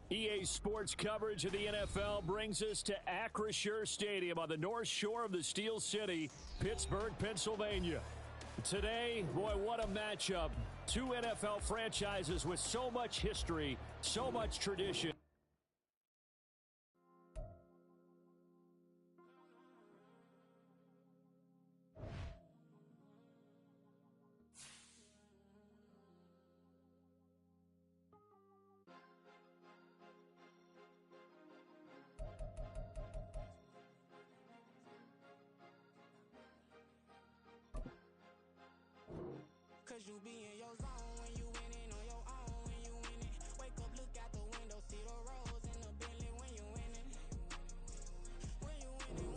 EA Sports coverage of the NFL brings us to Acrisure Stadium on the north shore of the Steel City, Pittsburgh, Pennsylvania. Today, boy, what a matchup. Two NFL franchises with so much history, so much tradition. Cause you be in your zone when you winning on your own when you winning. Wake up, look out the window, see the rose in the Bentley when you winning. When you winning,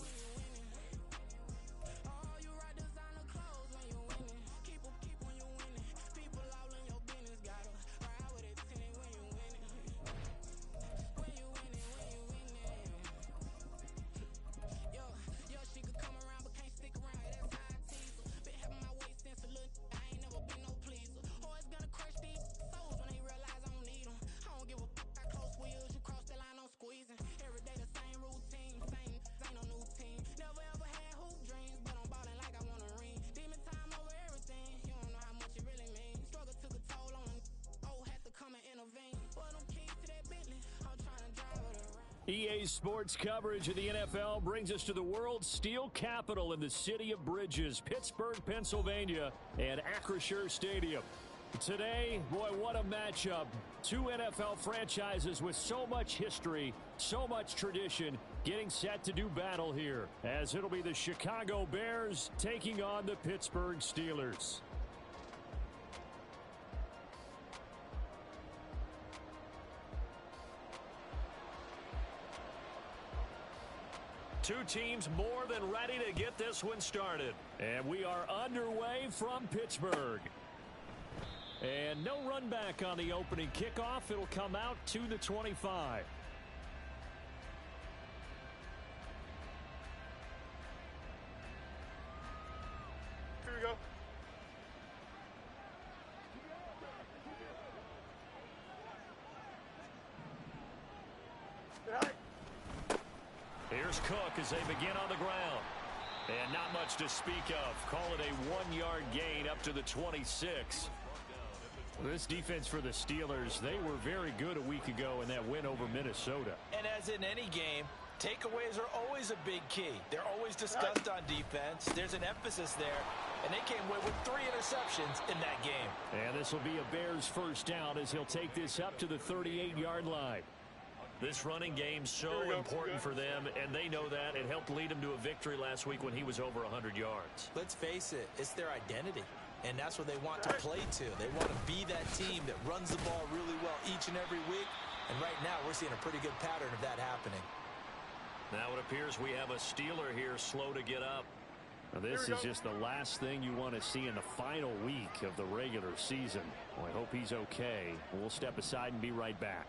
when you winning. Oh, you ride designer clothes when you winning. Keep when you winning. People all in your business, gotta ride with it tinted when you winning. When you winning, when you winning. Yo, she could come around but can't stick around, that's how I tease her. Been having my waist since a little, I ain't never been no pleaser. Always gonna crush these souls when they realize I don't need them. I don't give a I close wheels, you cross the line, I'm squeezing. Every day the same routine, ain't no new team. Never ever had hoop dreams, but I'm ballin' like I want a ring. Demon time over everything, you don't know how much it really means. Struggle took a toll on them, had to come and intervene. Boy, them keys to that Bentley, I'm trying to drive it around. EA Sports coverage of the NFL brings us to the world's steel capital in the city of Bridges, Pittsburgh, Pennsylvania, and Acrisure Stadium. Today, boy, what a matchup. Two NFL franchises with so much history, so much tradition, getting set to do battle here, as it'll be the Chicago Bears taking on the Pittsburgh Steelers. Two teams more than ready to get this one started. And we are underway from Pittsburgh. And no run back on the opening kickoff. It'll come out to the 25. Here we go. Here's Cook as they begin on the ground. And not much to speak of. Call it a 1-yard gain up to the 26. This defense for the Steelers, they were very good a week ago in that win over Minnesota. And as in any game, takeaways are always a big key. They're always discussed on defense. There's an emphasis there. And they came away with 3 interceptions in that game. And this will be a Bears first down as he'll take this up to the 38-yard line. This running game so important for them, and they know that. It helped lead them to a victory last week when he was over 100 yards. Let's face it, it's their identity, and that's what they want to play to. They want to be that team that runs the ball really well each and every week, and right now we're seeing a pretty good pattern of that happening. Now it appears we have a Steeler here slow to get up. Now this is just the last thing you want to see in the final week of the regular season. Well, I hope he's okay. We'll step aside and be right back.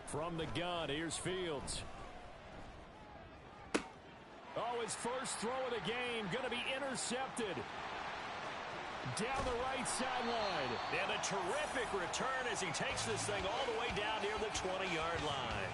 From the gun, here's Fields. Oh, his first throw of the game going to be intercepted. Down the right sideline. And a terrific return as he takes this thing all the way down near the 20-yard line.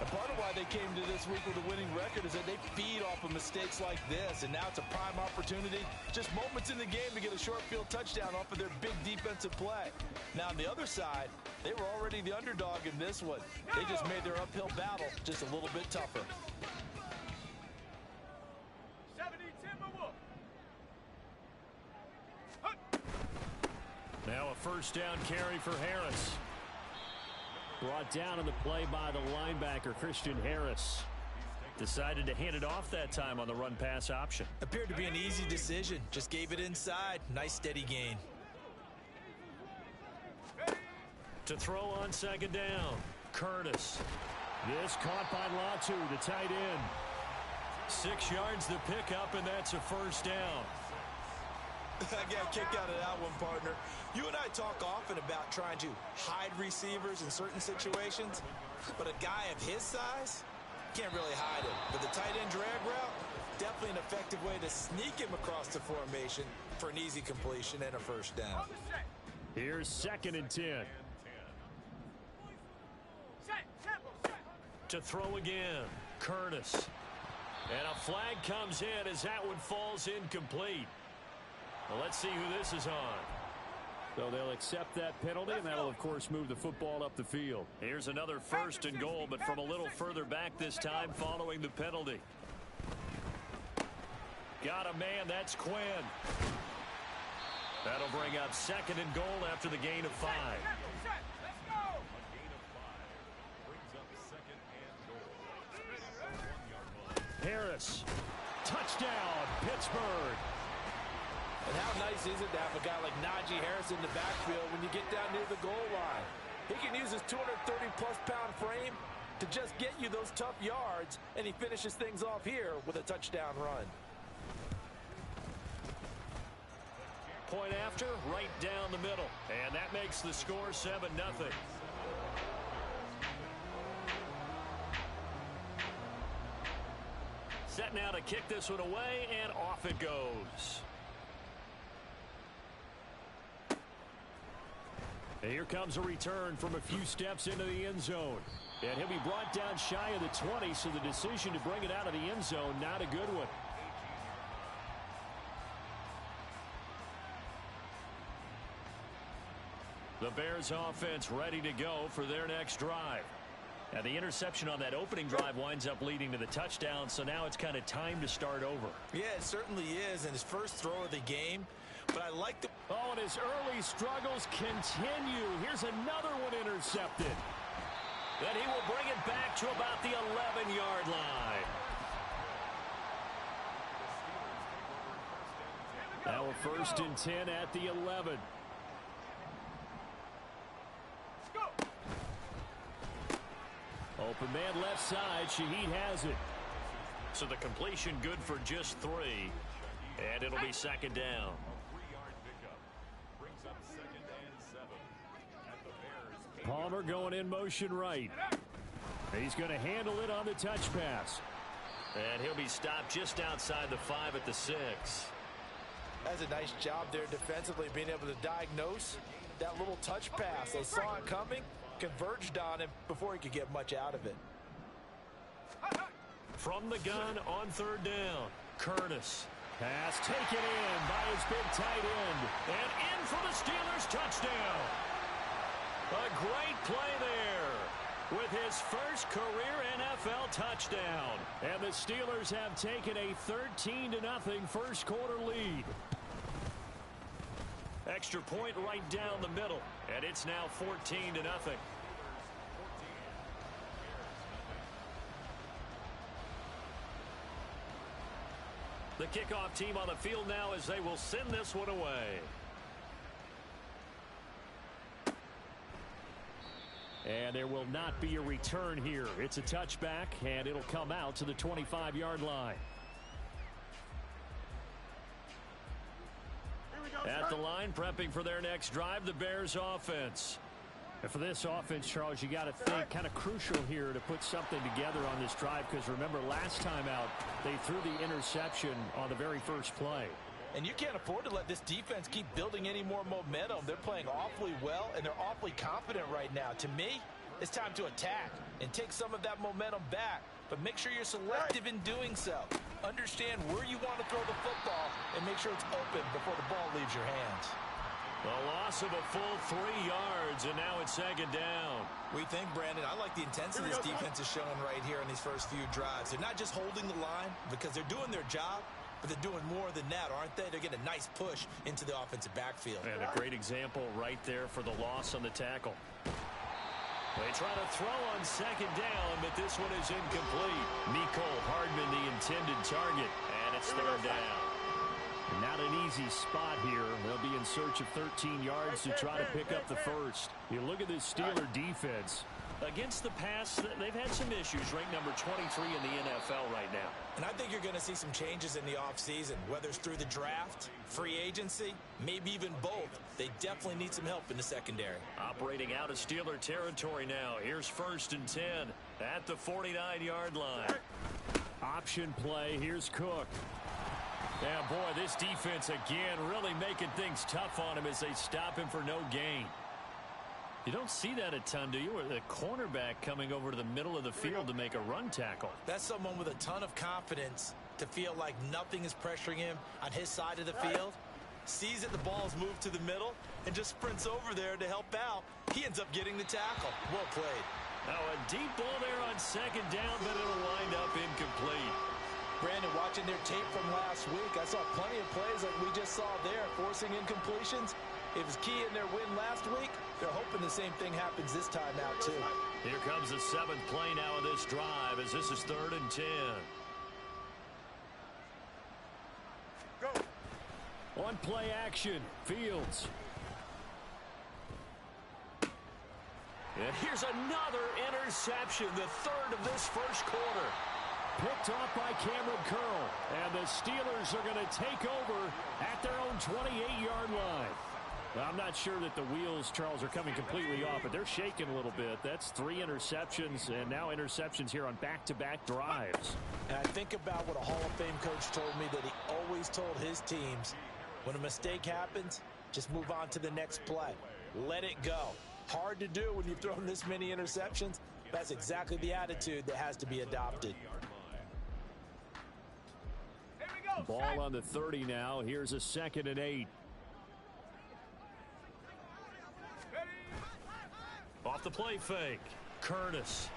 And part of why they came to this week with a winning record is that they feed off of mistakes like this, and now it's a prime opportunity, just moments in the game to get a short field touchdown off of their big defensive play. Now on the other side, they were already the underdog in this one. They just made their uphill battle just a little bit tougher. Now a first down carry for Harris. Brought down in the play by the linebacker, Christian Harris. Decided to hand it off that time on the run-pass option. Appeared to be an easy decision. Just gave it inside. Nice steady gain. To throw on second down, Curtis. This caught by Latu, the tight end. 6 yards the pickup, and that's a first down. I got a kick out of that one, partner. You and I talk often about trying to hide receivers in certain situations, but a guy of his size can't really hide it. But the tight end drag route, definitely an effective way to sneak him across the formation for an easy completion and a first down. Here's 2nd and 10. To throw again, Curtis. And a flag comes in as that one falls incomplete. Well, let's see who this is on. So they'll accept that penalty, and that'll, of course, move the football up the field. Here's another 1st and goal, but from a little further back this time following the penalty. Got a man, that's Quinn. That'll bring up 2nd and goal after the gain of 5. Harris. Touchdown, Pittsburgh. And how nice is it to have a guy like Najee Harris in the backfield when you get down near the goal line? He can use his 230-plus pound frame to just get you those tough yards, and he finishes things off here with a touchdown run. Point after, right down the middle. And that makes the score 7-0. Set now to kick this one away, and off it goes. And here comes a return from a few steps into the end zone. And he'll be brought down shy of the 20, so the decision to bring it out of the end zone, not a good one. The Bears offense ready to go for their next drive. Now the interception on that opening drive winds up leading to the touchdown, so now it's kind of time to start over. Yeah, it certainly is, and his first throw of the game. But I like the... Oh, and his early struggles continue. Here's another one intercepted. Then he will bring it back to about the 11-yard line. Now a 1st and 10 at the 11. Open man left side. Shaheed has it. So the completion good for just 3. And it'll be 2nd down. Palmer going in motion right. He's going to handle it on the touch pass. And he'll be stopped just outside the 5 at the 6. That's a nice job there defensively, being able to diagnose that little touch pass. They saw it coming, converged on him before he could get much out of it. From the gun on 3rd down, Curtis. Pass taken in by his big tight end. And in for the Steelers touchdown. A great play there with his first career NFL touchdown. And the Steelers have taken a 13-0 first quarter lead. Extra point right down the middle. And it's now 14-0. The kickoff team on the field now as they will send this one away. And there will not be a return here. It's a touchback, and it'll come out to the 25-yard line. At the line, prepping for their next drive, the Bears offense. And for this offense, Charles, you got to think kind of crucial here to put something together on this drive, because remember, last time out, they threw the interception on the very first play. And you can't afford to let this defense keep building any more momentum. They're playing awfully well, and they're awfully confident right now. To me, it's time to attack and take some of that momentum back. But make sure you're selective in doing so. Understand where you want to throw the football and make sure it's open before the ball leaves your hands. The loss of a full 3 yards, and now it's 2nd down. We think, Brandon, I like the intensity this defense is showing right here in these first few drives. They're not just holding the line because they're doing their job, but they're doing more than that, aren't they? They're getting a nice push into the offensive backfield. And a great example right there for the loss on the tackle. They try to throw on second down, but this one is incomplete. Nicole Hardman, the intended target, and it's third down. Not an easy spot here. They'll be in search of 13 yards to try to pick up the first. You look at this Steeler defense. Against the pass, they've had some issues, ranked number 23 in the NFL right now. And I think you're going to see some changes in the offseason, whether it's through the draft, free agency, maybe even both. They definitely need some help in the secondary. Operating out of Steeler territory now. Here's 1st and 10 at the 49-yard line. Option play. Here's Cook. Yeah, boy, this defense again really making things tough on him as they stop him for no gain. You don't see that a ton, do you? Or the cornerback coming over to the middle of the field to make a run tackle. That's someone with a ton of confidence to feel like nothing is pressuring him on his side of the field. Sees that the ball is moved to the middle and just sprints over there to help out. He ends up getting the tackle. Well played. Now a deep ball there on second down, but it'll wind up incomplete. Brandon, watching their tape from last week, I saw plenty of plays like we just saw there, forcing incompletions. It was key in their win last week. They're hoping the same thing happens this time out, too. Here comes the 7th play now of this drive as this is 3rd and 10. Go. On play action, Fields. And here's another interception, the 3rd of this first quarter. Picked off by Cameron Curl. And the Steelers are going to take over at their own 28-yard line. Well, I'm not sure that the wheels, Charles, are coming completely off, but they're shaking a little bit. That's 3 interceptions, and now interceptions here on back-to-back drives. And I think about what a Hall of Fame coach told me that he always told his teams, when a mistake happens, just move on to the next play. Let it go. Hard to do when you've thrown this many interceptions. That's exactly the attitude that has to be adopted. Ball on the 30 now. Here's a 2nd and 8. Off the play fake. Curtis.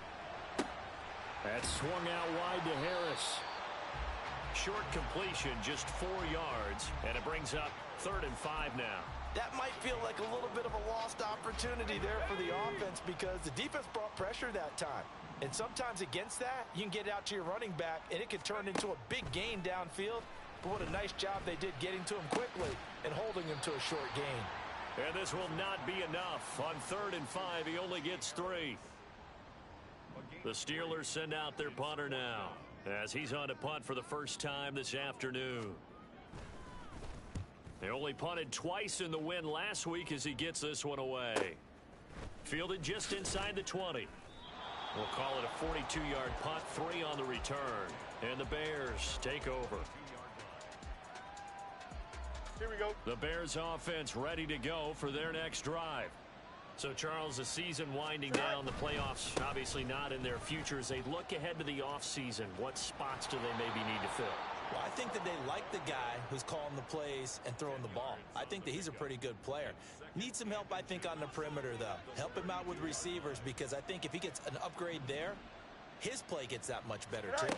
That swung out wide to Harris. Short completion, just 4 yards, and it brings up 3rd and 5 now. That might feel like a little bit of a lost opportunity there for the offense because the defense brought pressure that time. And sometimes against that, you can get out to your running back, and it can turn into a big gain downfield. But what a nice job they did getting to him quickly and holding him to a short gain. And this will not be enough. On 3rd and 5, he only gets 3. The Steelers send out their punter now as he's on to punt for the first time this afternoon. They only punted twice in the win last week as he gets this one away. Fielded just inside the 20. We'll call it a 42-yard punt, 3 on the return. And the Bears take over. Here we go. The Bears offense ready to go for their next drive. So, Charles, the season winding down, the playoffs obviously not in their future. As they look ahead to the offseason, what spots do they maybe need to fill? Well, I think that they like the guy who's calling the plays and throwing the ball. I think that he's a pretty good player. Needs some help, I think, on the perimeter, though. Help him out with receivers because I think if he gets an upgrade there, his play gets that much better, too.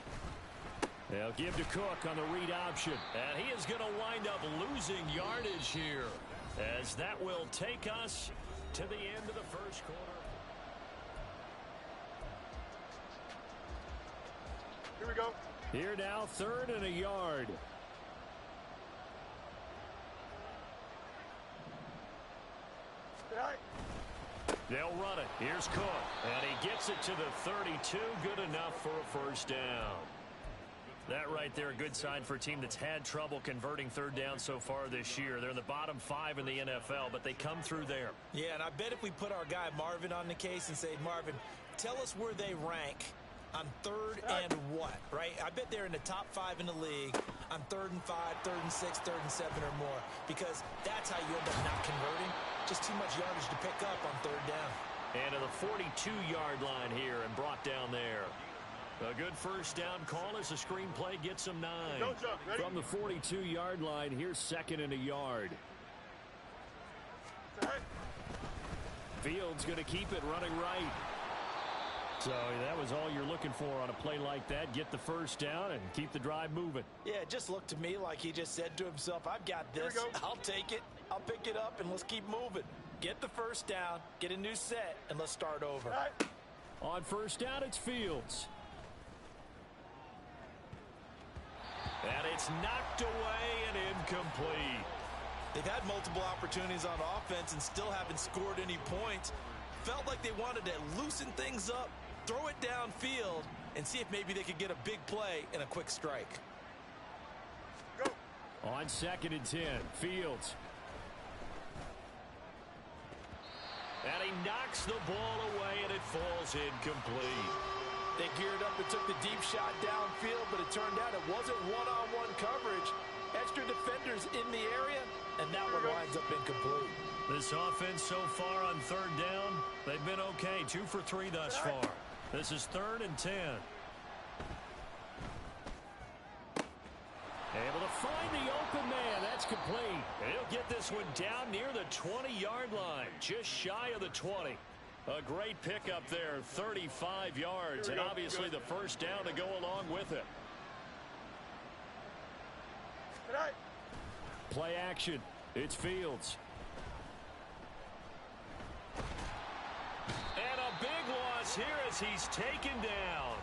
They'll give to Cook on the read option. And he is going to wind up losing yardage here as that will take us to the end of the first quarter. Here we go. Here now, 3rd and a yard. They'll run it. Here's Cook. And he gets it to the 32. Good enough for a first down. That right there, a good sign for a team that's had trouble converting 3rd down so far this year. They're in the bottom 5 in the NFL, but they come through there. Yeah, and I bet if we put our guy Marvin on the case and say, Marvin, tell us where they rank on 3rd and what, right? I bet they're in the top 5 in the league on 3rd and 5, 3rd and 6, 3rd and 7 or more, because that's how you end up not converting. Just too much yardage to pick up on 3rd down. And to the 42-yard line here and brought down there. A good first down call as the screenplay gets him 9. From the 42-yard line, here's 2nd and a yard. Fields going to keep it running right. So that was all you're looking for on a play like that. Get the first down and keep the drive moving. Yeah, it just looked to me like he just said to himself, I've got this. I'll take it. I'll pick it up, and let's keep moving. Get the first down, get a new set, and let's start over. Right. On first down, it's Fields. And it's knocked away and incomplete. They've had multiple opportunities on offense and still haven't scored any points. Felt like they wanted to loosen things up, throw it downfield, and see if maybe they could get a big play and a quick strike. Go. On 2nd and 10, Fields. And he knocks the ball away, and it falls incomplete. They geared up and took the deep shot downfield, but it turned out it wasn't one-on-one coverage. Extra defenders in the area, and that one winds up incomplete. This offense so far on 3rd down, they've been okay. 2 for 3 thus far. This is 3rd and 10. Able to find the open man. That's complete. And he'll get this one down near the 20-yard line, just shy of the 20. A great pickup there, 35 yards, and obviously the first down to go along with it. Right. Play action. It's Fields. And a big loss here as he's taken down.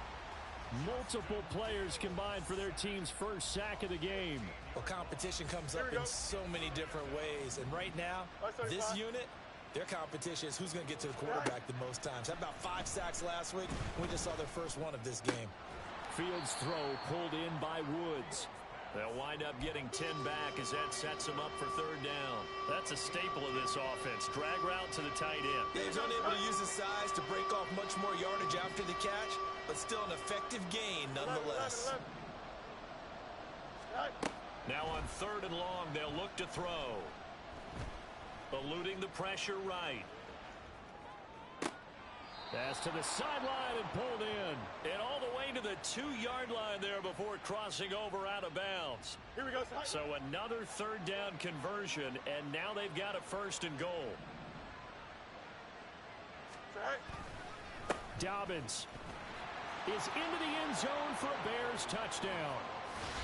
Multiple players combined for their team's first sack of the game. Well, competition comes up in so many different ways. And right now, this unit, their competition is who's going to get to the quarterback the most times. Had about 5 sacks last week. We just saw their first one of this game. Fields' throw pulled in by Woods. They'll wind up getting 10 back as that sets them up for 3rd down. That's a staple of this offense. Drag route to the tight end. He's unable to use his size to break off much more yardage after the catch, but still an effective gain nonetheless. Now on 3rd and long, they'll look to throw. Eluding the pressure right. Pass to the sideline and pulled in. And all the way to the 2-yard line there before crossing over out of bounds. Here we go. So another 3rd down conversion, and now they've got a 1st and goal. Dobbins is into the end zone for a Bears touchdown.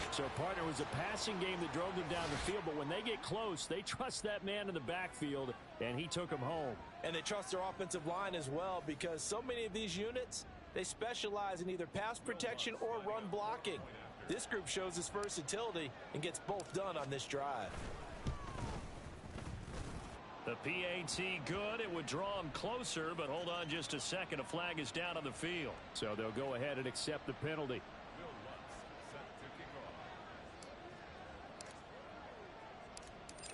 So, partner, was a passing game that drove them down the field, but when they get close, they trust that man in the backfield, and he took them home. And they trust their offensive line as well, because so many of these units, they specialize in either pass protection or run blocking. This group shows its versatility and gets both done on this drive. The PAT good. It would draw them closer, but hold on just a second. A flag is down on the field. So they'll go ahead and accept the penalty.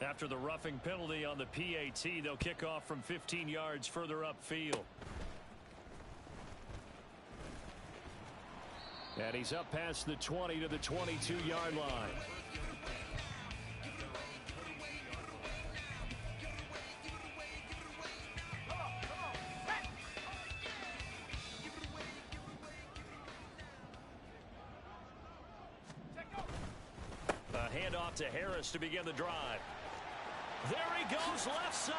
After the roughing penalty on the PAT, they'll kick off from 15 yards further upfield. And he's up past the 20 to the 22-yard line. A handoff to Harris to begin the drive. There he goes left side.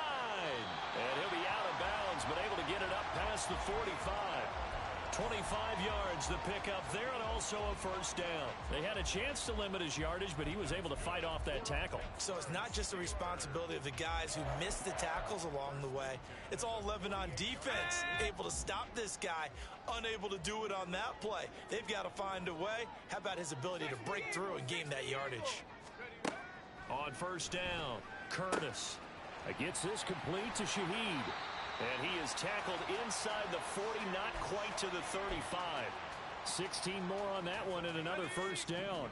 And he'll be out of bounds, but able to get it up past the 45. 25 yards the pickup there, and also a 1st down. They had a chance to limit his yardage, but he was able to fight off that tackle. So it's not just the responsibility of the guys who missed the tackles along the way. It's all 11 on defense, able to stop this guy, unable to do it on that play. They've got to find a way. How about his ability to break through and gain that yardage? On 1st down, Curtis gets this complete to Shaheed. And he is tackled inside the 40, not quite to the 35. 16 more on that one and another 1st down.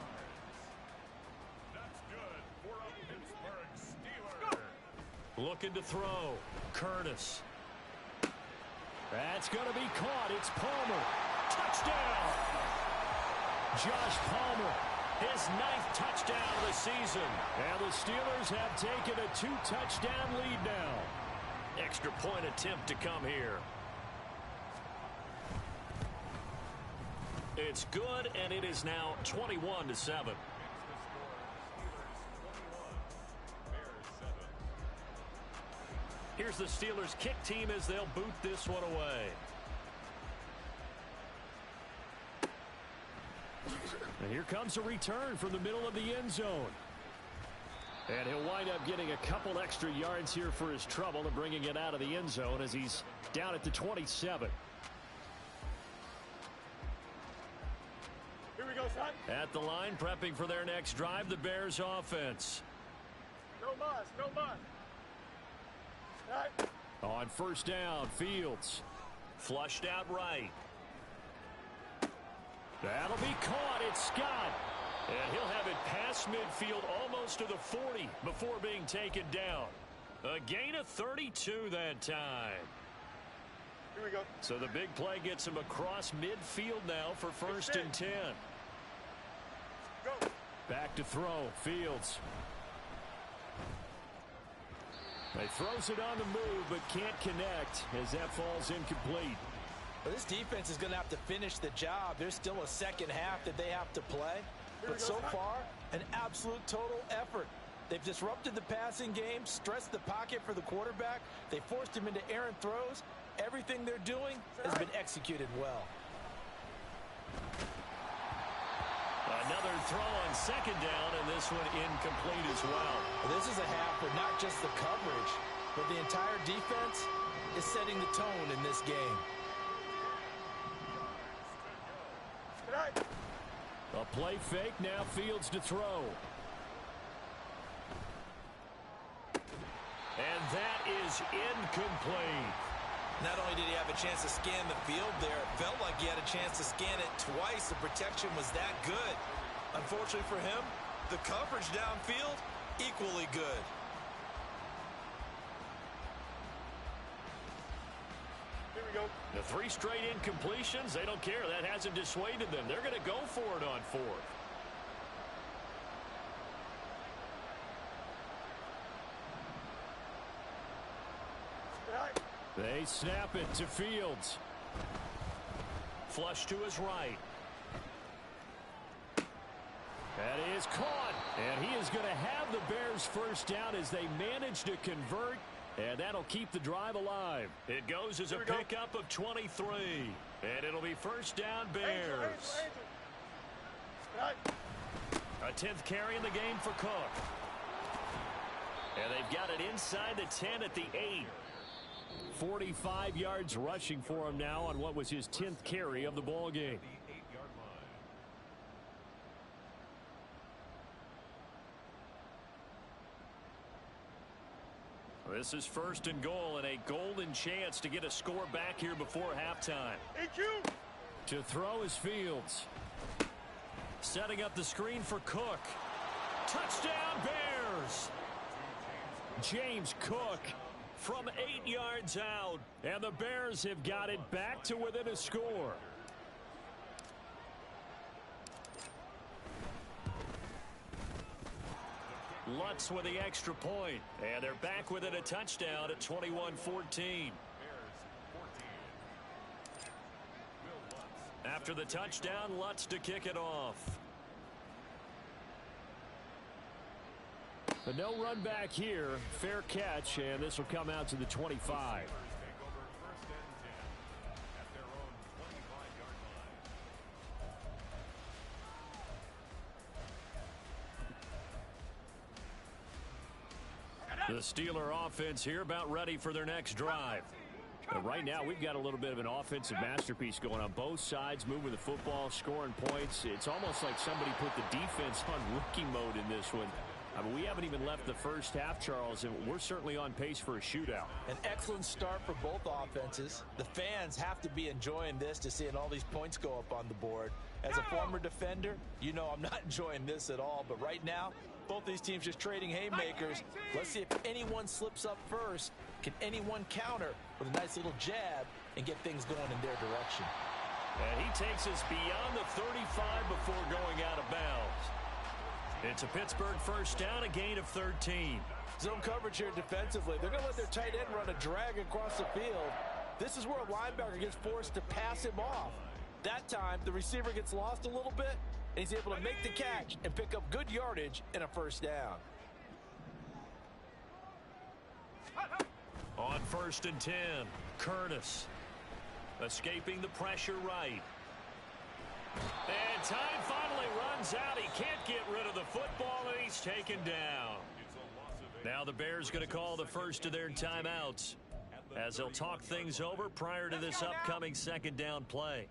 Looking to throw. Curtis. That's going to be caught. It's Palmer. Touchdown! Josh Palmer, his 9th touchdown of the season. And the Steelers have taken a 2-touchdown lead now. Extra point attempt to come here. It's good, and it is now 21-7. Here's the Steelers kick team as they'll boot this one away. And here comes a return from the middle of the end zone. And he'll wind up getting a couple extra yards here for his trouble and bringing it out of the end zone as he's down at the 27. Here we go, son. At the line, prepping for their next drive, the Bears offense. No muss, no muss. Right. On first down, Fields. Flushed out right. That'll be caught. It's Scott. And he'll have it past midfield almost to the 40 before being taken down. A gain of 32 that time. Here we go. So the big play gets him across midfield now for first and 10. Go. Back to throw. Fields. He throws it on the move but can't connect as that falls incomplete. Well, this defense is going to have to finish the job. There's still a second half that they have to play. But so far, an absolute total effort. They've disrupted the passing game, stressed the pocket for the quarterback. They forced him into errant throws. Everything they're doing has been executed well. Another throw on second down, and this one incomplete as well. This is a half where not just the coverage, but the entire defense is setting the tone in this game. Right. A play fake, now Fields to throw. And that is incomplete. Not only did he have a chance to scan the field there, it felt like he had a chance to scan it twice. The protection was that good. Unfortunately for him, the coverage downfield, equally good. Here we go. The 3 straight incompletions, they don't care. That hasn't dissuaded them. They're going to go for it on 4th. Right. They snap it to Fields. Flush to his right. That is caught. And he is going to have the Bears first down as they manage to convert. And that'll keep the drive alive. It goes as a pickup of 23. And it'll be first down Bears. Right. A 10th carry in the game for Cook. And they've got it inside the 10 at the 8. 45 yards rushing for him now on what was his 10th carry of the ball game. This is first and goal and a golden chance to get a score back here before halftime. EQ. To throw is Fields. Setting up the screen for Cook. Touchdown Bears! James Cook from 8 yards out. And the Bears have got it back to within a score. Lutz with the extra point. And they're back within a touchdown at 21-14. After the touchdown, Lutz to kick it off. A no run back here. Fair catch, and this will come out to the 25. The Steeler offense here about ready for their next drive. And right now, we've got a little bit of an offensive masterpiece going on both sides, moving the football, scoring points. It's almost like somebody put the defense on rookie mode in this one. I mean, we haven't even left the first half, Charles, and we're certainly on pace for a shootout. An excellent start for both offenses. The fans have to be enjoying this to seeing all these points go up on the board. As a former defender, you know I'm not enjoying this at all. But right now, both these teams just trading haymakers. Let's see if anyone slips up first. Can anyone counter with a nice little jab and get things going in their direction? And he takes us beyond the 35 before going out of bounds. It's a Pittsburgh first down, a gain of 13. Zone coverage here defensively. They're going to let their tight end run a drag across the field. This is where a linebacker gets forced to pass him off. That time, the receiver gets lost a little bit, and he's able to make the catch and pick up good yardage and a first down. On first and 10, Curtis escaping the pressure right. And time finally runs out. He can't get rid of the football, and he's taken down. Now the Bears going to call the first of their timeouts as they'll talk things over prior to this upcoming second down play.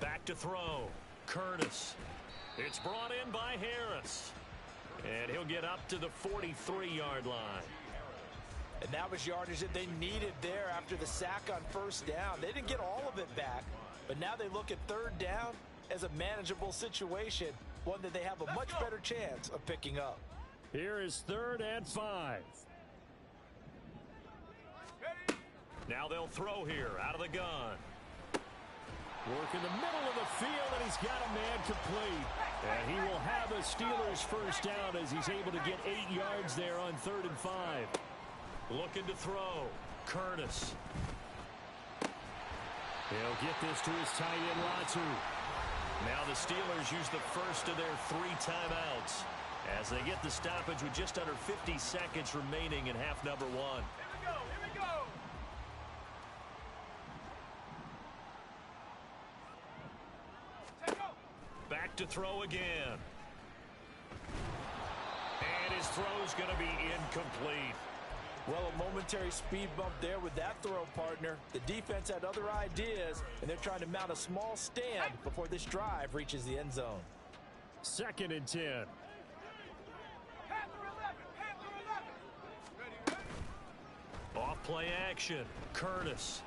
Back to throw. Curtis. It's brought in by Harris. And he'll get up to the 43-yard line. And that was yardage that they needed there after the sack on first down. They didn't get all of it back, but now they look at third down as a manageable situation, one that they have a much better chance of picking up. Here is 3rd and 5. Now they'll throw here out of the gun. Work in the middle of the field, and he's got a man complete. And he will have a Steelers first down as he's able to get 8 yards there on 3rd and 5. Looking to throw. Curtis. He'll get this to his tight end, Latu. Now the Steelers use the first of their 3 timeouts as they get the stoppage with just under 50 seconds remaining in half number 1. Here we go. Back to throw again. And his throw's going to be incomplete. Well, a momentary speed bump there with that throw, partner. The defense had other ideas, and they're trying to mount a small stand before this drive reaches the end zone. 2nd and 10. Off play action. Curtis.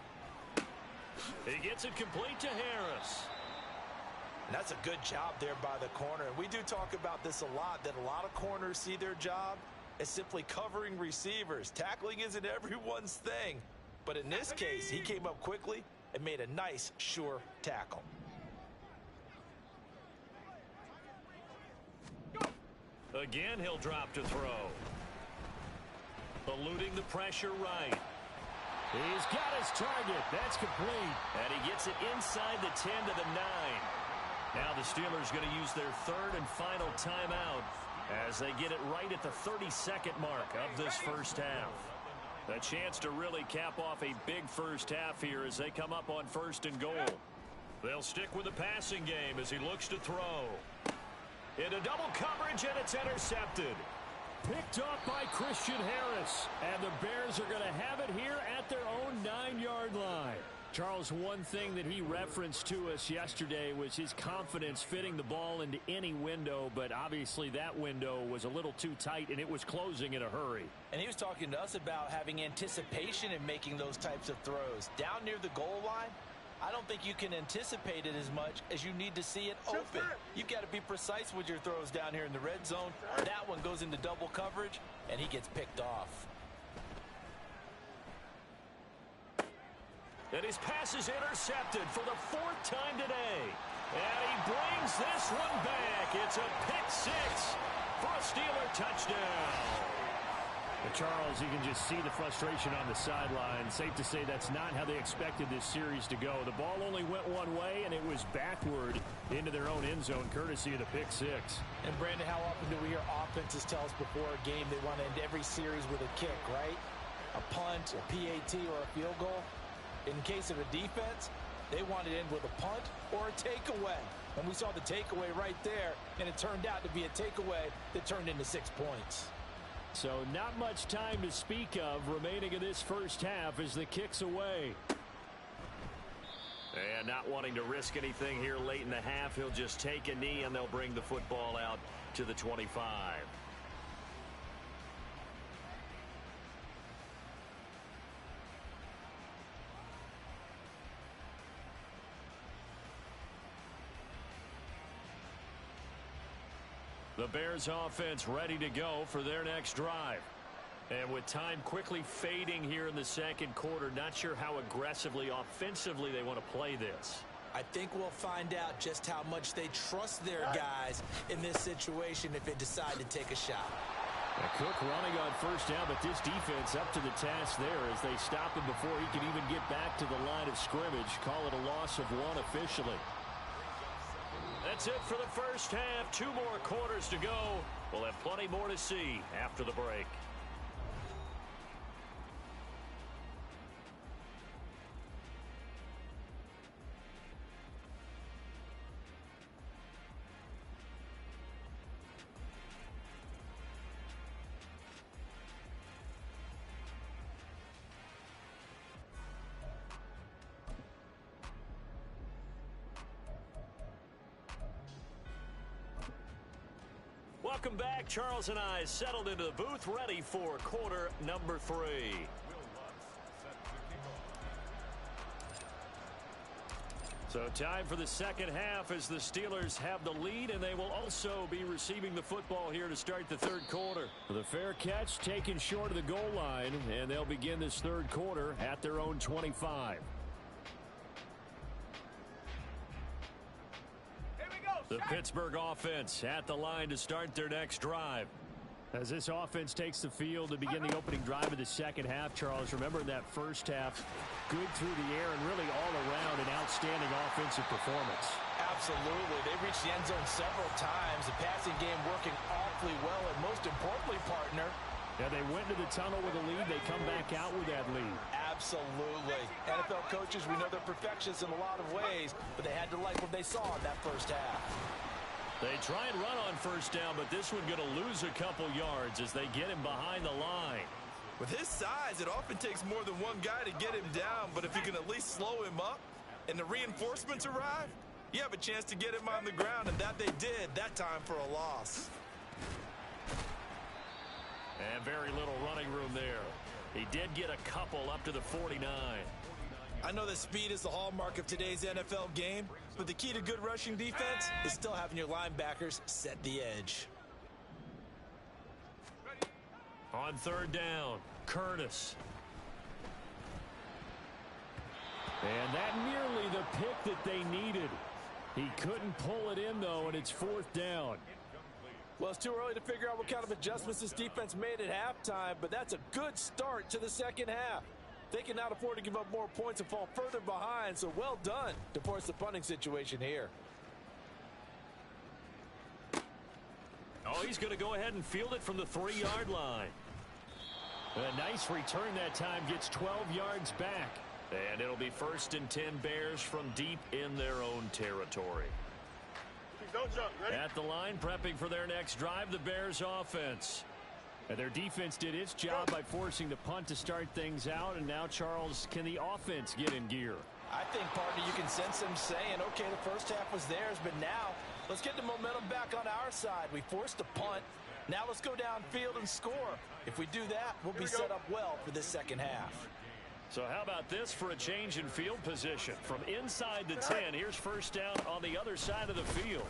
He gets it complete to Harris. And that's a good job there by the corner. And we do talk about this a lot, that a lot of corners see their job as simply covering receivers. Tackling isn't everyone's thing. But in this case, he came up quickly and made a nice, sure tackle. Again, he'll drop to throw. Eluding the pressure right. He's got his target. That's complete. And he gets it inside the 10 to the 9. Now the Steelers going to use their 3rd and final timeout as they get it right at the 32nd mark of this first half. A chance to really cap off a big first half here as they come up on 1st and goal. They'll stick with the passing game as he looks to throw. Into double coverage, and it's intercepted. Picked off by Christian Harris. And the Bears are going to have it here at their own 9-yard line. Charles, one thing that he referenced to us yesterday was his confidence fitting the ball into any window, but obviously that window was a little too tight, and it was closing in a hurry. And he was talking to us about having anticipation in making those types of throws. Down near the goal line, I don't think you can anticipate it as much as you need to see it open. You've got to be precise with your throws down here in the red zone. That one goes into double coverage, and he gets picked off. And his pass is intercepted for the 4th time today. And he brings this one back. It's a pick 6 for a Steeler touchdown. And Charles, you can just see the frustration on the sideline. Safe to say that's not how they expected this series to go. The ball only went one way, and it was backward into their own end zone, courtesy of the pick 6. And, Brandon, how often do we hear offenses tell us before a game they want to end every series with a kick, right? A punt, a PAT, or a field goal? In case of a defense, they want to end with a punt or a takeaway. And we saw the takeaway right there, and it turned out to be a takeaway that turned into 6 points. So not much time to speak of remaining in this first half as the kick's away. And not wanting to risk anything here late in the half, he'll just take a knee, and they'll bring the football out to the 25. The Bears offense ready to go for their next drive. And with time quickly fading here in the second quarter, not sure how aggressively offensively they want to play this. I think we'll find out just how much they trust their guys in this situation if they decide to take a shot. Cook running on first down, but this defense up to the task there as they stop him before he can even get back to the line of scrimmage. Call it a loss of 1 officially. That's it for the first half. 2 more quarters to go. We'll have plenty more to see after the break. Welcome back. Charles and I settled into the booth, ready for quarter number 3. So time for the second half as the Steelers have the lead, and they will also be receiving the football here to start the third quarter. The fair catch taken short of the goal line, and they'll begin this third quarter at their own 25. The Pittsburgh offense at the line to start their next drive. As this offense takes the field to begin the opening drive of the second half, Charles, remember in that first half, good through the air and really all around an outstanding offensive performance. Absolutely. They reached the end zone several times. The passing game working awfully well, and most importantly, partner, yeah, they went to the tunnel with a lead. They come back out with that lead. Absolutely. NFL coaches, we know they're perfectionists in a lot of ways, but they had to like what they saw in that first half. They try and run on first down, but this one going to lose a couple yards as they get him behind the line. With his size, it often takes more than one guy to get him down, but if you can at least slow him up and the reinforcements arrive, you have a chance to get him on the ground, and that they did that time for a loss. And very little running room there. He did get a couple up to the 49. I know that speed is the hallmark of today's NFL game, but the key to good rushing defense is still having your linebackers set the edge. On third down, Curtis. And that nearly the pick that they needed. He couldn't pull it in, though, and it's fourth down. Well, it's too early to figure out what kind of adjustments this defense made at halftime, but that's a good start to the second half. They can not afford to give up more points and fall further behind, so well done to force the punting situation here. Oh, he's going to go ahead and field it from the 3-yard line. A nice return that time, gets 12 yards back. And it'll be 1st and 10 Bears from deep in their own territory. Don't jump. Ready? At the line, prepping for their next drive, the Bears offense. And their defense did its job by forcing the punt to start things out. And now, Charles, can the offense get in gear? I think, partner, you can sense them saying, okay, the first half was theirs, but now let's get the momentum back on our side. We forced a punt. Now let's go downfield and score. If we do that, we'll be set up well for this second half. So how about this for a change in field position? From inside the 10, here's first down on the other side of the field.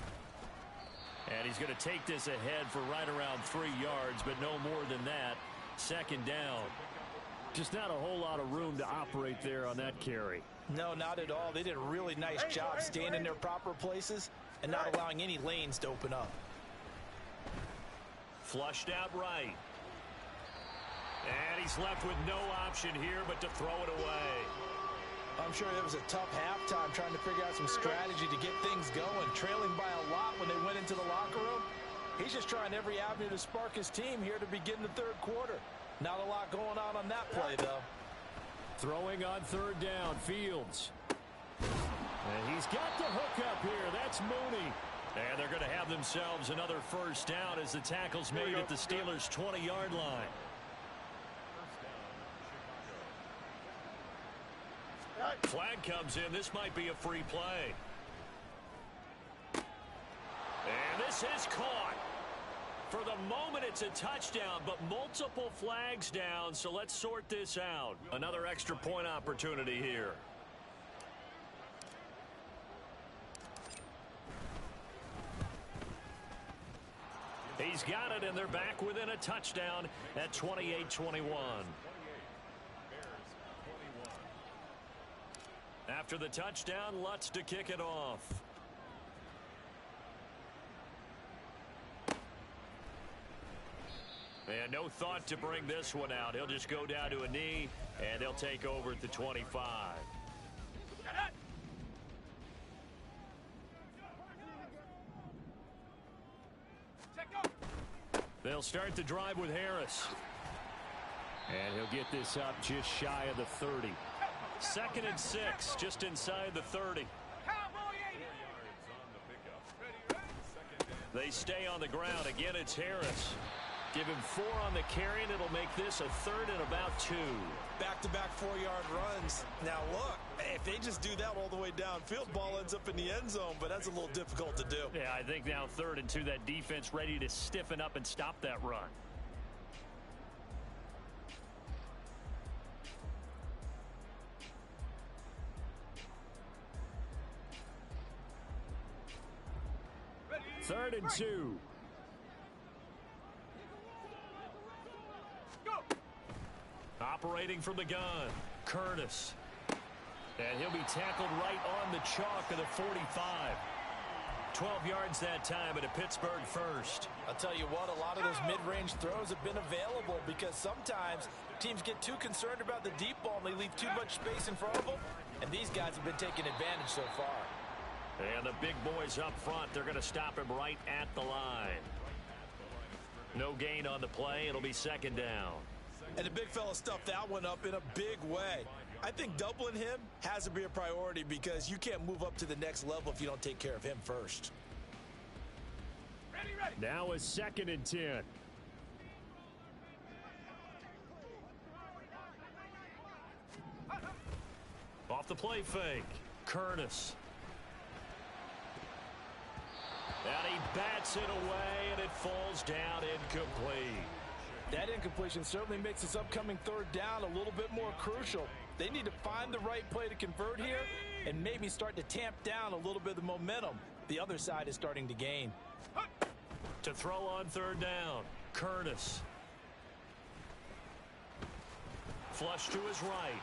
And he's going to take this ahead for right around 3 yards, but no more than that. Second down. Just not a whole lot of room to operate there on that carry. No, not at all. They did a really nice job staying in their proper places and not allowing any lanes to open up. Flushed out right. And he's left with no option here but to throw it away. I'm sure it was a tough halftime trying to figure out some strategy to get things going. Trailing by a lot when they went into the locker room. He's just trying every avenue to spark his team here to begin the third quarter. Not a lot going on that play, though. Throwing on third down, Fields. And he's got the hook up here. That's Mooney. And they're going to have themselves another first down as the tackle's made at the Steelers' 20-yard line. Flag comes in. This might be a free play. And this is caught. For the moment, it's a touchdown, but multiple flags down, so let's sort this out. Another extra point opportunity here. He's got it, and they're back within a touchdown at 28-21. After the touchdown, Lutz to kick it off. And no thought to bring this one out. He'll just go down to a knee, and they'll take over at the 25. They'll start the drive with Harris. And he'll get this up just shy of the 30. 2nd and 6, just inside the 30. They stay on the ground. Again, it's Harris. Give him 4 on the carry, and it'll make this a 3rd and about 2. Back-to-back 4-yard runs. Now, look, if they just do that all the way downfield, ball ends up in the end zone, but that's a little difficult to do. Yeah, I think now 3rd and 2, that defense ready to stiffen up and stop that run. Ready. 3rd and 2. Operating from the gun, Curtis. And he'll be tackled right on the chalk of the 45. 12 yards that time at a Pittsburgh first. I'll tell you what, a lot of those mid-range throws have been available because sometimes teams get too concerned about the deep ball and they leave too much space in front of them. And these guys have been taking advantage so far. And the big boys up front, they're going to stop him right at the line. No gain on the play. It'll be 2nd down. And the big fella stuffed that one up in a big way. I think doubling him has to be a priority because you can't move up to the next level if you don't take care of him first. Ready. Now a 2nd and 10. Off the play fake, Curtis. And he bats it away, and it falls down incomplete. That incompletion certainly makes this upcoming 3rd down a little bit more crucial. They need to find the right play to convert here and maybe start to tamp down a little bit of the momentum. The other side is starting to gain. To throw on 3rd down, Curtis. Flush to his right.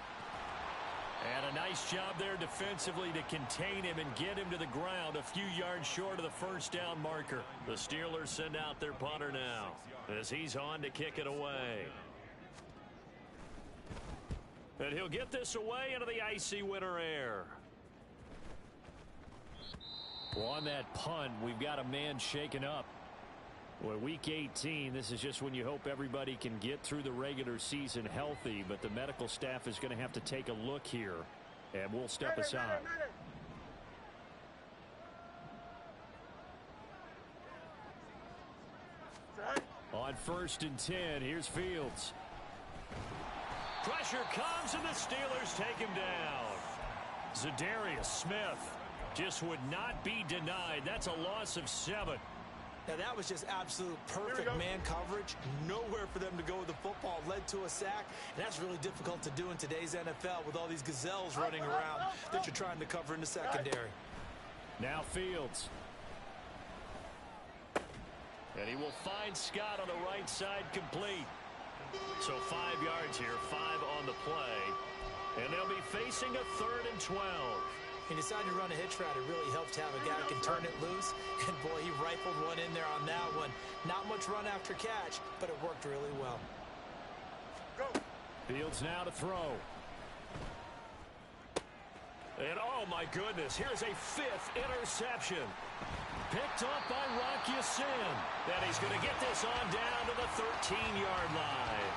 And a nice job there defensively to contain him and get him to the ground a few yards short of the 1st down marker. The Steelers send out their punter now as he's on to kick it away. And he'll get this away into the icy winter air. Well, on that punt, we've got a man shaken up. Well, week 18, this is just when you hope everybody can get through the regular season healthy, but the medical staff is going to have to take a look here, and we'll step aside. On 1st and 10, here's Fields. Pressure comes, and the Steelers take him down. Zadarius Smith just would not be denied. That's a loss of 7. Now, that was just absolute perfect man coverage. Nowhere for them to go with the football. Led to a sack. And that's really difficult to do in today's NFL with all these gazelles running around that you're trying to cover in the secondary. Now Fields. And he will find Scott on the right side complete. So 5 yards here, 5 on the play. And they'll be facing a 3rd and 12. He decided to run a hitch route. It really helped to have a guy who can turn it loose. And, boy, he rifled one in there on that one. Not much run after catch, but it worked really well. Go. Fields now to throw. And, oh, my goodness, here's a 5th interception. Picked up by Rock Ya-Sin. And he's going to get this on down to the 13-yard line.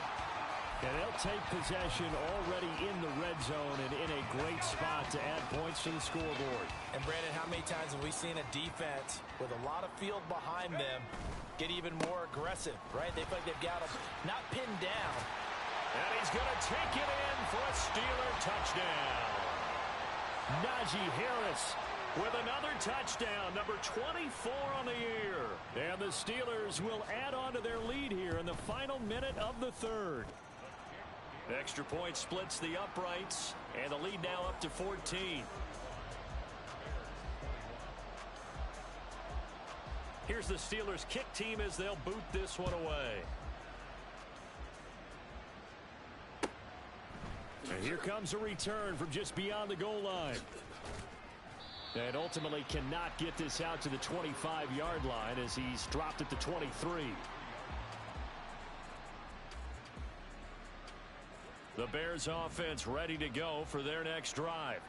And they'll take possession already in the red zone and in a great spot to add points to the scoreboard. And, Brandon, how many times have we seen a defense with a lot of field behind them get even more aggressive, right? They feel like they've got them not pinned down. And he's going to take it in for a Steeler touchdown. Najee Harris with another touchdown, number 24 on the year. And the Steelers will add on to their lead here in the final minute of the 3rd. Extra point splits the uprights, and the lead now up to 14. Here's the Steelers kick team as they'll boot this one away. And here comes a return from just beyond the goal line. And ultimately cannot get this out to the 25-yard line as he's dropped at the 23. The Bears offense ready to go for their next drive.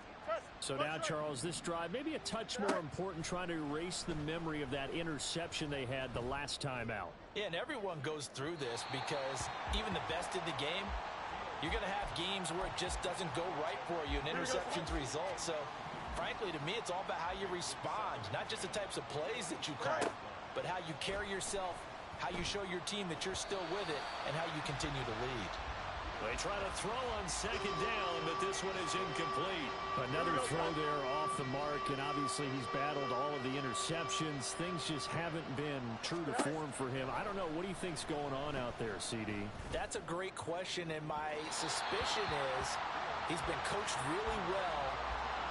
So now, Charles, this drive maybe a touch more important, trying to erase the memory of that interception they had the last time out. Yeah, and everyone goes through this because even the best in the game, you're going to have games where it just doesn't go right for you, and interceptions result. So, frankly, to me, it's all about how you respond, not just the types of plays that you call, but how you carry yourself how you show your team that you're still with it, and how you continue to lead. They try to throw on second down, but this one is incomplete. Another throw there off the mark, and obviously he's battled all of the interceptions. Things just haven't been true to form for him. I don't know. What do you think's going on out there, CD? That's a great question, and my suspicion is he's been coached really well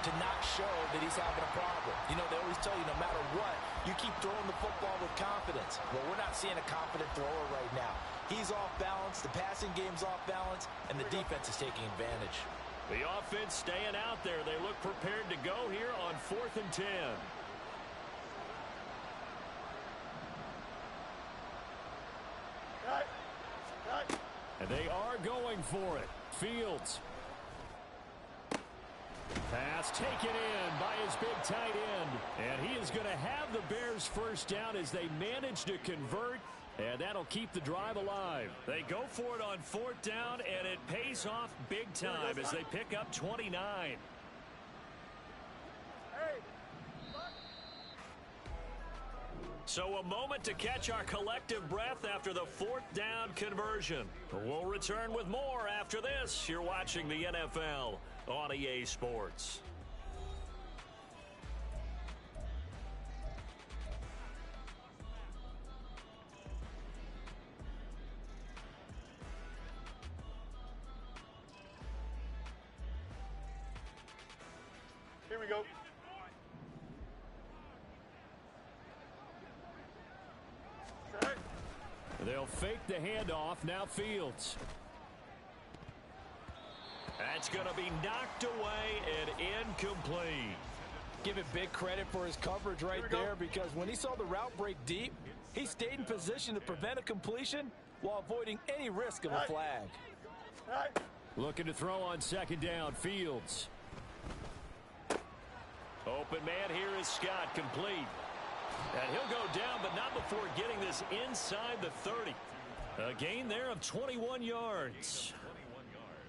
to not show that he's having a problem. You know, they always tell you no matter what, you keep throwing the football with confidence. Well, we're not seeing a confident thrower right now. He's off balance, the passing game's off balance, and the defense is taking advantage. The offense staying out there. They look prepared to go here on 4th and 10. And they are going for it. Fields. Pass taken in by his big tight end. And he is going to have the Bears first down as they manage to convert. And that'll keep the drive alive. They go for it on 4th down, and it pays off big time as they pick up 29. So a moment to catch our collective breath after the 4th down conversion. We'll return with more after this. You're watching the NFL on EA Sports. Here we go. They'll fake the handoff. Now Fields. That's going to be knocked away and incomplete. Give it big credit for his coverage right there, because when he saw the route break deep, he stayed in position to prevent a completion while avoiding any risk of a flag. Looking to throw on 2nd down. Fields. Open man here is Scott, complete. And he'll go down, but not before getting this inside the 30. A gain there of 21 yards.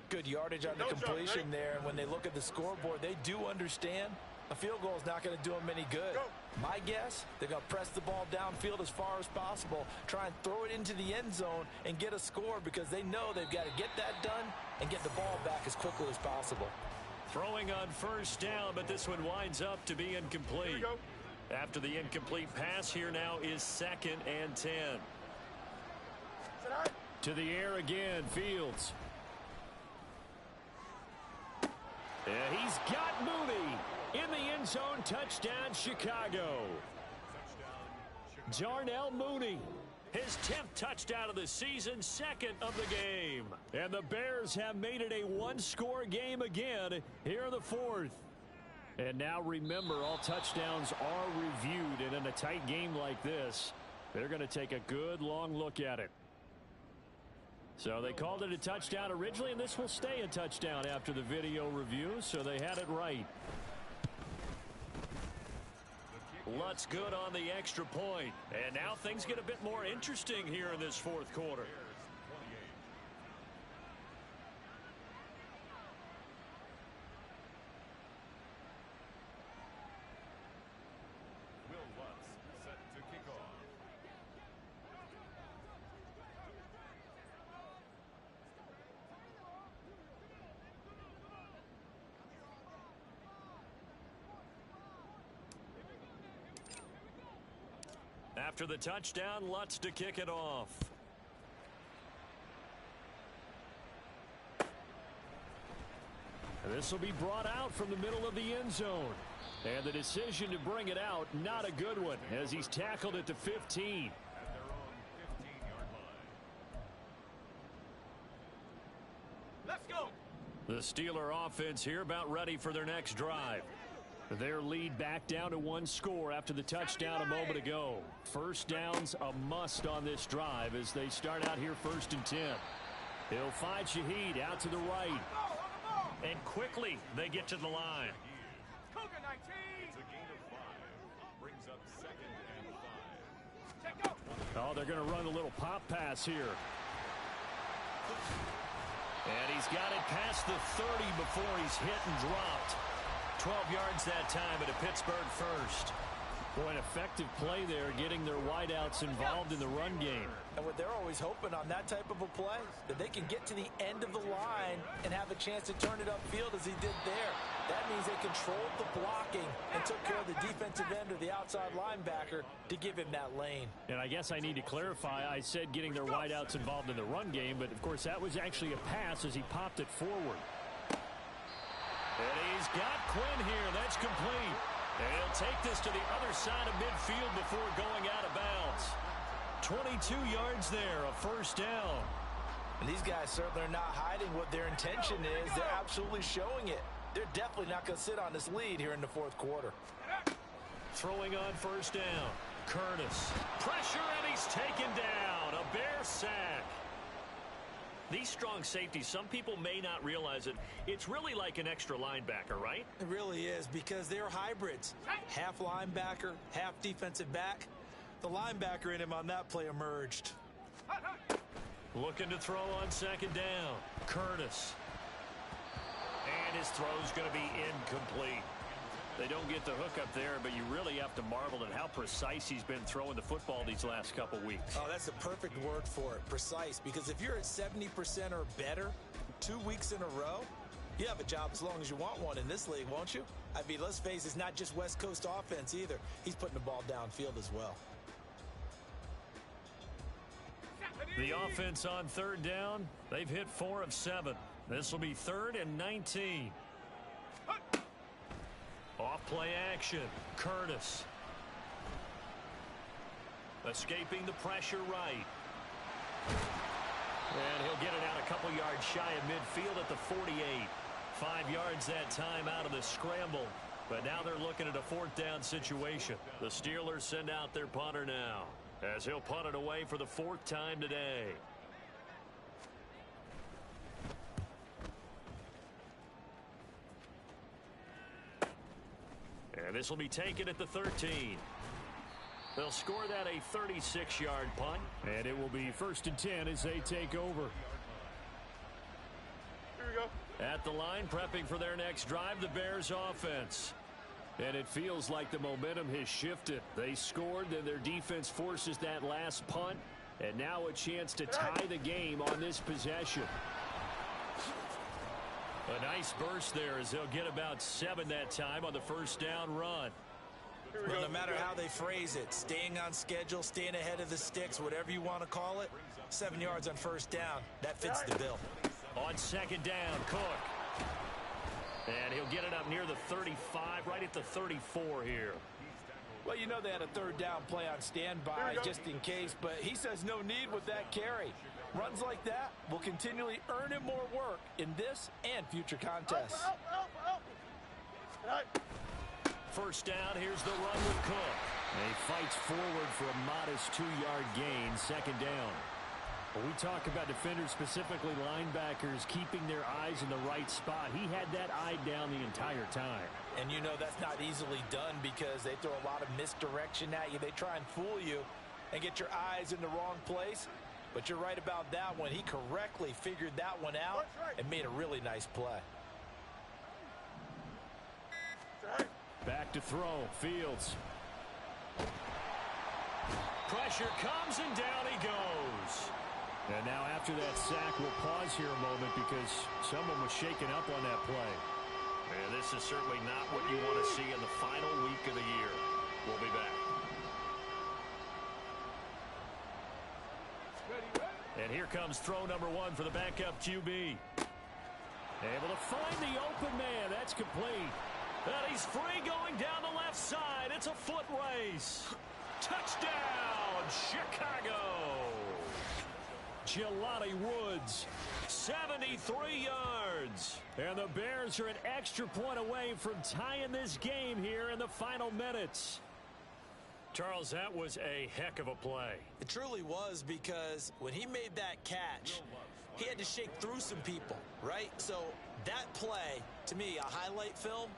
Good yardage on the completion there, and when they look at the scoreboard, they do understand a field goal is not going to do them any good. My guess, they're going to press the ball downfield as far as possible, try and throw it into the end zone and get a score, because they know they've got to get that done and get the ball back as quickly as possible. Throwing on 1st down, but this one winds up to be incomplete. After the incomplete pass, here now is 2nd and 10. To the air again, Fields. And he's got Mooney in the end zone. Touchdown, Chicago. Darnell Mooney, his 10th touchdown of the season, 2nd of the game. And the Bears have made it a one-score game again here in the 4th. And now remember, all touchdowns are reviewed, and in a tight game like this, they're going to take a good long look at it. So they called it a touchdown originally, and this will stay a touchdown after the video review, so they had it right. Lutz good on the extra point. And now things get a bit more interesting here in this 4th quarter. After the touchdown, Lutz to kick it off. This will be brought out from the middle of the end zone. And the decision to bring it out, not a good one, as he's tackled at the 15. Let's go. The Steeler offense here about ready for their next drive. Their lead back down to 1 score after the touchdown a moment ago. 1st down's a must on this drive as they start out here 1st and 10. He'll find Shaheed out to the right. And quickly they get to the line. Oh, they're going to run a little pop pass here. And he's got it past the 30 before he's hit and dropped. 12 yards that time at a Pittsburgh first. Boy, an effective play there, getting their wideouts involved in the run game. And what they're always hoping on that type of a play, that they can get to the end of the line and have a chance to turn it upfield as he did there. That means they controlled the blocking and took care of the defensive end or the outside linebacker to give him that lane. And I guess I need to clarify, I said getting their wideouts involved in the run game, but of course that was actually a pass as he popped it forward. And he's got Quinn here. That's complete. And he'll take this to the other side of midfield before going out of bounds. 22 yards there, a first down. And these guys certainly are not hiding what their intention is. They're absolutely showing it. They're definitely not going to sit on this lead here in the fourth quarter. Throwing on first down. Curtis. Pressure, and he's taken down. A Bear sack. These strong safeties, some people may not realize it. It's really like an extra linebacker, right? It really is, because they're hybrids. Half linebacker, half defensive back. The linebacker in him on that play emerged. Looking to throw on second down. Curtis. And his throw's going to be incomplete. They don't get the hook up there, but you really have to marvel at how precise he's been throwing the football these last couple weeks. Oh, that's the perfect word for it, precise. Because if you're at 70% or better 2 weeks in a row, you have a job as long as you want one in this league, won't you? I mean, let's face it, it's not just West Coast offense either. He's putting the ball downfield as well. The offense on third down, they've hit 4 of 7. This will be 3rd and 19. Off play action. Curtis. Escaping the pressure right. And he'll get it out a couple yards shy of midfield at the 48. 5 yards that time out of the scramble. But now they're looking at a 4th down situation. The Steelers send out their punter now, as he'll punt it away for the 4th time today. And this will be taken at the 13. They'll score that a 36-yard punt, and it will be 1st and 10 as they take over. Here we go. At the line, prepping for their next drive, the Bears offense. And it feels like the momentum has shifted. They scored, then their defense forces that last punt, and now a chance to tie the game on this possession. A nice burst there as they'll get about 7 that time on the 1st down run. Well, no matter how they phrase it, staying on schedule, staying ahead of the sticks, whatever you want to call it, 7 yards on 1st down, that fits the bill. On 2nd down, Cook. And he'll get it up near the 35, right at the 34 here. Well, you know they had a 3rd down play on standby just in case, but he says no need with that carry. Runs like that will continually earn him more work in this and future contests. 1st down, here's the run with Cook. And he fights forward for a modest 2-yard gain, 2nd down. When we talk about defenders, specifically linebackers, keeping their eyes in the right spot, he had that eye down the entire time. And you know that's not easily done because they throw a lot of misdirection at you. They try and fool you and get your eyes in the wrong place. But you're right about that one. He correctly figured that one out and made a really nice play. Back to throw. Fields. Pressure comes and down he goes. And now after that sack, we'll pause here a moment because someone was shaken up on that play. And this is certainly not what you want to see in the final week of the year. We'll be back. And here comes throw number 1 for the backup QB. Able to find the open man. That's complete. And he's free going down the left side. It's a foot race. Touchdown, Chicago. Jelani Woods, 73 yards. And the Bears are an extra point away from tying this game here in the final minutes. Charles, that was a heck of a play. It truly was, because when he made that catch, he had to shake through some people, right? So that play, to me, a highlight film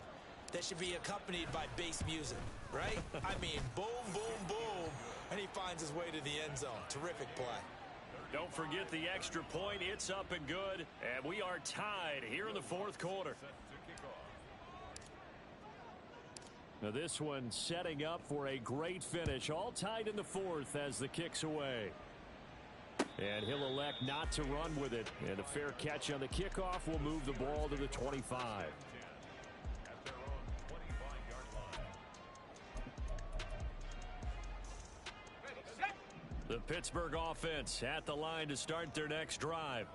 that should be accompanied by bass music, right? I mean, boom, boom, boom, and he finds his way to the end zone. Terrific play. Don't forget the extra point. It's up and good, and we are tied here in the 4th quarter. Now this one setting up for a great finish. All tied in the fourth as the kick's away. And he'll elect not to run with it. And a fair catch on the kickoff will move the ball to the 25. The Pittsburgh offense at the line to start their next drive.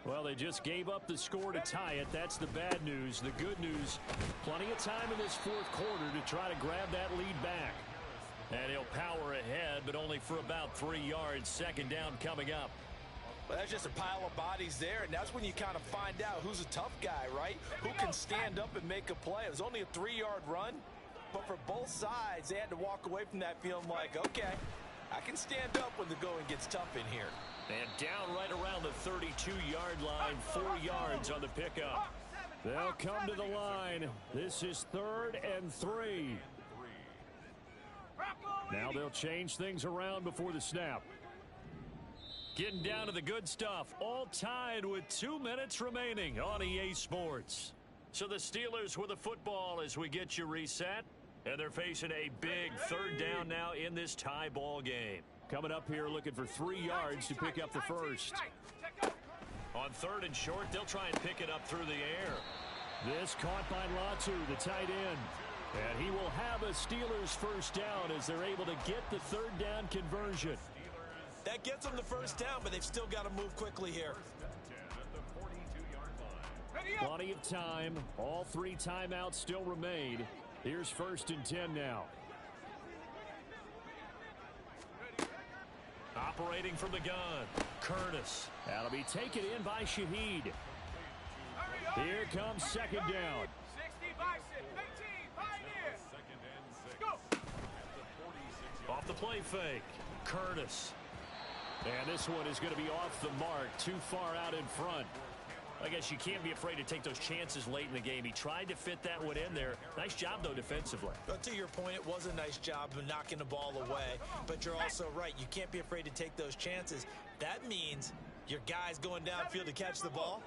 Well, they just gave up the score to tie it. That's the bad news. The good news, plenty of time in this fourth quarter to try to grab that lead back. And he'll power ahead, but only for about 3 yards. Second down coming up. Well, that's just a pile of bodies there, and that's when you kind of find out who's a tough guy, right? Who can stand up and make a play. It was only a 3-yard run, but for both sides, they had to walk away from that feeling like, okay, I can stand up when the going gets tough in here. And down right around the 32-yard line, 4 yards on the pickup. They'll come to the line. This is 3rd and 3. Now they'll change things around before the snap. Getting down to the good stuff. All tied with 2 minutes remaining on EA Sports. So the Steelers with the football as we get you reset. And they're facing a big 3rd down now in this tie ball game. Coming up here looking for 3 yards to pick up the first. On 3rd and short, they'll try and pick it up through the air. This caught by Latu, the tight end. And he will have a Steelers first down as they're able to get the 3rd down conversion. That gets them the first down, but they've still got to move quickly here. Plenty of time. All 3 timeouts still remain. Here's 1st and 10 now. Operating from the gun, Curtis. That'll be taken in by Shaheed. Here comes 2nd down. Off the play fake, Curtis. And this one is going to be off the mark, too far out in front. I guess you can't be afraid to take those chances late in the game. He tried to fit that one in there. Nice job, though, defensively. But to your point, it was a nice job of knocking the ball away. But you're also right. You can't be afraid to take those chances. That means your guys going downfield to catch the ball,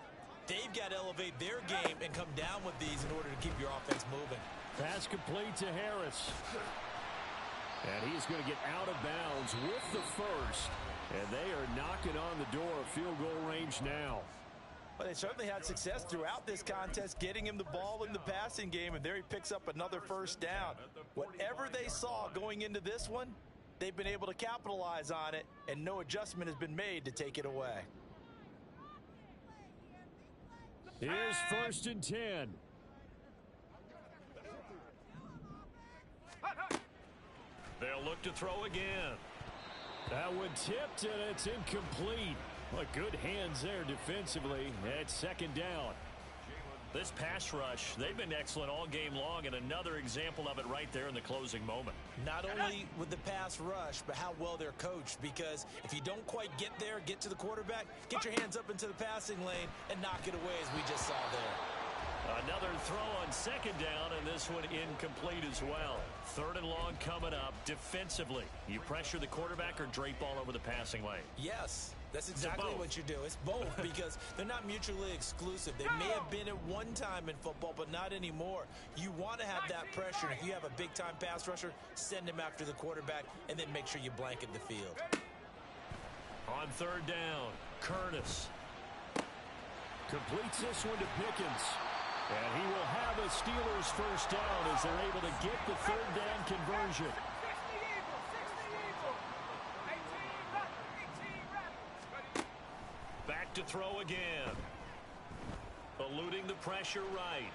they've got to elevate their game and come down with these in order to keep your offense moving. Pass complete to Harris. And he's going to get out of bounds with the first. And they are knocking on the door of field goal range now. Well, they certainly had success throughout this contest, getting him the ball in the passing game, and there he picks up another first down. Whatever they saw going into this one, they've been able to capitalize on it, and no adjustment has been made to take it away. Here's 1st and 10. They'll look to throw again. That one tipped, and it's incomplete. Well, good hands there defensively at 2nd down. This pass rush, they've been excellent all game long, and another example of it right there in the closing moment. Not only with the pass rush, but how well they're coached, because if you don't quite get there, get to the quarterback, get your hands up into the passing lane and knock it away as we just saw there. Another throw on 2nd down, and this one incomplete as well. 3rd and long coming up. Defensively, you pressure the quarterback or drape all over the passing lane? Yes, that's exactly what you do. It's both because they're not mutually exclusive. They may have been at one time in football, but not anymore. You want to have that pressure. If you have a big-time pass rusher, send him after the quarterback, and then make sure you blanket the field. On 3rd down, Curtis completes this one to Pickens. And he will have a Steelers first down as they're able to get the 3rd down conversion. Back to throw again. Eluding the pressure right.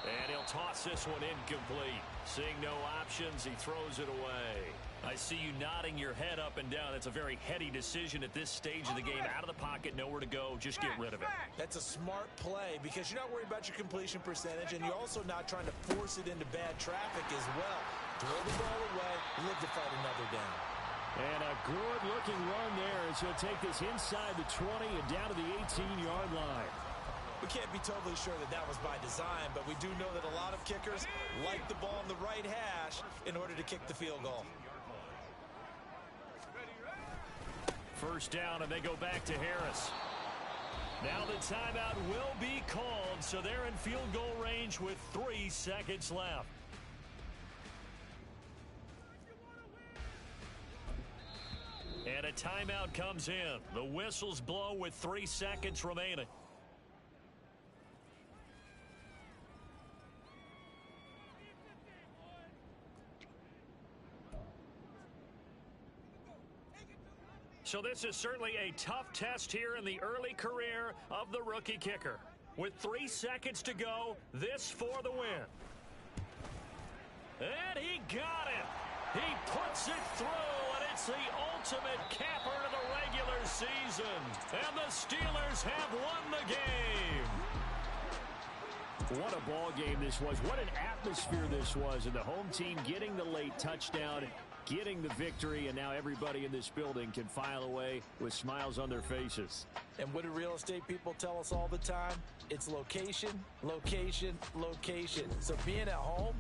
And he'll toss this one incomplete. Seeing no options, he throws it away. I see you nodding your head up and down. That's a very heady decision at this stage of the game. Out of the pocket, nowhere to go. Just get rid of it. That's a smart play because you're not worried about your completion percentage, and you're also not trying to force it into bad traffic as well. Throw the ball away, live to fight another down. And a good-looking run there as he'll take this inside the 20 and down to the 18-yard line. We can't be totally sure that that was by design, but we do know that a lot of kickers like the ball in the right hash in order to kick the field goal. First down, and they go back to Harris. Now the timeout will be called, so they're in field goal range with 3 seconds left. a timeout comes in. The whistles blow with 3 seconds remaining. So this is certainly a tough test here in the early career of the rookie kicker. With 3 seconds to go, this for the win. And he got it. He puts it through, and it's the ultimate capper to the regular season. And the Steelers have won the game. What a ball game this was. What an atmosphere this was. And the home team getting the late touchdown, getting the victory, and now everybody in this building can file away with smiles on their faces. And what do real estate people tell us all the time? It's location, location, location. So being at home,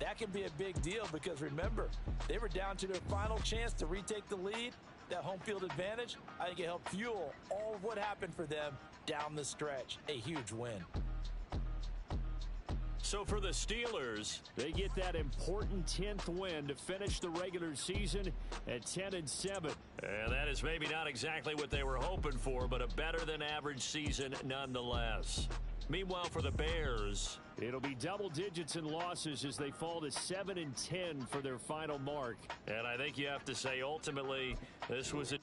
that can be a big deal because remember, they were down to their final chance to retake the lead. That home field advantage, I think it helped fuel all of what happened for them down the stretch. A huge win. So for the Steelers, they get that important 10th win to finish the regular season at 10-7. And that is maybe not exactly what they were hoping for, but a better than average season nonetheless. Meanwhile, for the Bears, it'll be double digits in losses as they fall to 7-10 for their final mark. And I think you have to say, ultimately, this was a